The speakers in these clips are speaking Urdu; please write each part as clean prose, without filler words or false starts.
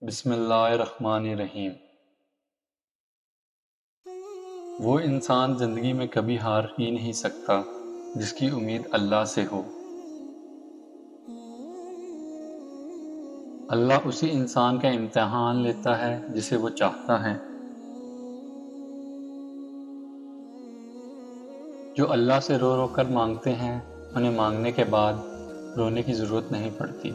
بسم اللہ الرحمن الرحیم۔ وہ انسان زندگی میں کبھی ہار ہی نہیں سکتا جس کی امید اللہ سے ہو۔ اللہ اسی انسان کا امتحان لیتا ہے جسے وہ چاہتا ہے۔ جو اللہ سے رو رو کر مانگتے ہیں انہیں مانگنے کے بعد رونے کی ضرورت نہیں پڑتی۔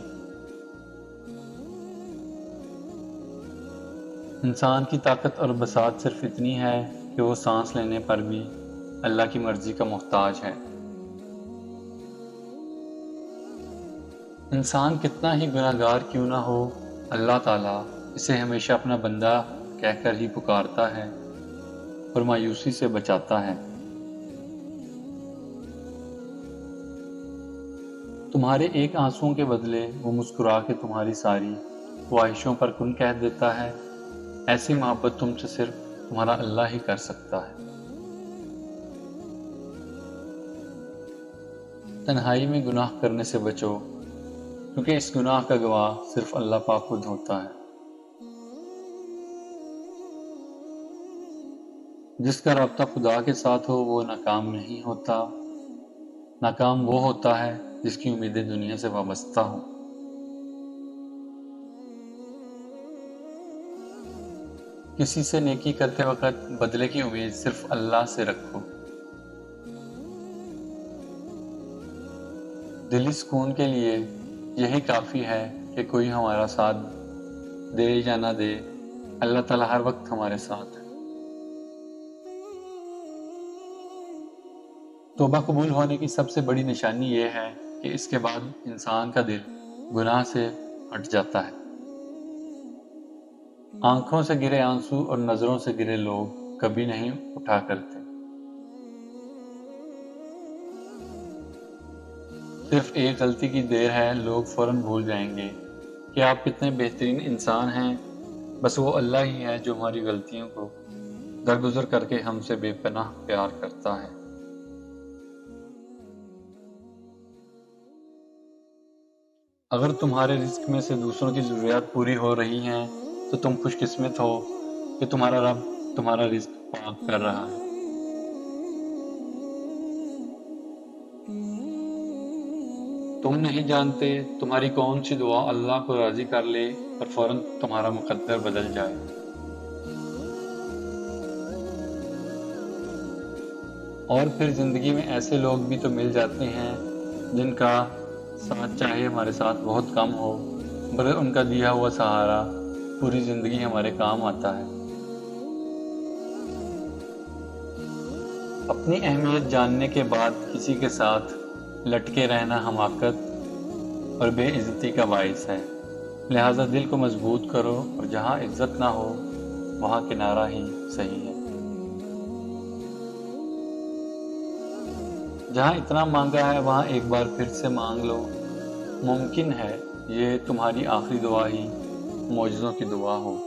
انسان کی طاقت اور بساط صرف اتنی ہے کہ وہ سانس لینے پر بھی اللہ کی مرضی کا محتاج ہے۔ انسان کتنا ہی گناہگار کیوں نہ ہو، اللہ تعالیٰ اسے ہمیشہ اپنا بندہ کہہ کر ہی پکارتا ہے اور مایوسی سے بچاتا ہے۔ تمہارے ایک آنسوں کے بدلے وہ مسکرا کے تمہاری ساری خواہشوں پر کن کہہ دیتا ہے۔ ایسی محبت تم سے صرف تمہارا اللہ ہی کر سکتا ہے۔ تنہائی میں گناہ کرنے سے بچو، کیونکہ اس گناہ کا گواہ صرف اللہ پاک خود ہوتا ہے۔ جس کا رابطہ خدا کے ساتھ ہو وہ ناکام نہیں ہوتا۔ ناکام وہ ہوتا ہے جس کی امیدیں دنیا سے وابستہ ہوں۔ کسی سے نیکی کرتے وقت بدلے کی امید صرف اللہ سے رکھو۔ دلی سکون کے لیے یہی کافی ہے کہ کوئی ہمارا ساتھ دے یا نہ دے، اللہ تعالیٰ ہر وقت ہمارے ساتھ ہے۔ توبہ قبول ہونے کی سب سے بڑی نشانی یہ ہے کہ اس کے بعد انسان کا دل گناہ سے ہٹ جاتا ہے۔ آنکھوں سے گرے آنسو اور نظروں سے گرے لوگ کبھی نہیں اٹھا کرتے۔ صرف ایک غلطی کی دیر ہے، لوگ فوراً بھول جائیں گے کہ آپ کتنے بہترین انسان ہیں۔ بس وہ اللہ ہی ہے جو ہماری غلطیوں کو درگزر کر کے ہم سے بے پناہ پیار کرتا ہے۔ اگر تمہارے رزق میں سے دوسروں کی ضروریات پوری ہو رہی ہیں تو تم خوش قسمت ہو کہ تمہارا رب تمہارا رزق پاک کر رہا ہے۔ تم نہیں جانتے تمہاری کون سی دعا اللہ کو راضی کر لے اور فوراً تمہارا مقدر بدل جائے۔ اور پھر زندگی میں ایسے لوگ بھی تو مل جاتے ہیں جن کا ساتھ چاہے ہمارے ساتھ بہت کم ہو، مگر ان کا دیا ہوا سہارا پوری زندگی ہمارے کام آتا ہے۔ اپنی اہمیت جاننے کے بعد کسی کے ساتھ لٹکے رہنا حماقت اور بے عزتی کا باعث ہے۔ لہٰذا دل کو مضبوط کرو اور جہاں عزت نہ ہو وہاں کنارہ ہی صحیح ہے۔ جہاں اتنا مانگا ہے وہاں ایک بار پھر سے مانگ لو۔ ممکن ہے یہ تمہاری آخری دعا ہی معجزوں کی دعا ہو۔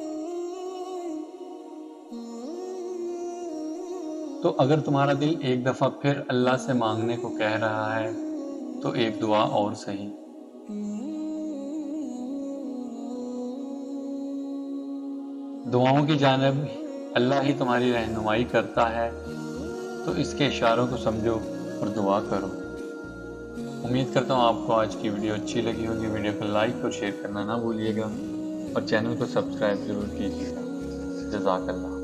تو اگر تمہارا دل ایک دفعہ پھر اللہ سے مانگنے کو کہہ رہا ہے تو ایک دعا اور صحیح۔ دعاؤں کی جانب اللہ ہی تمہاری رہنمائی کرتا ہے، تو اس کے اشاروں کو سمجھو اور دعا کرو۔ امید کرتا ہوں آپ کو آج کی ویڈیو اچھی لگی ہوگی۔ ویڈیو کو لائک اور شیئر کرنا نہ بھولیے گا اور چینل کو سبسکرائب ضرور کیجیے گا۔ جزاک اللہ۔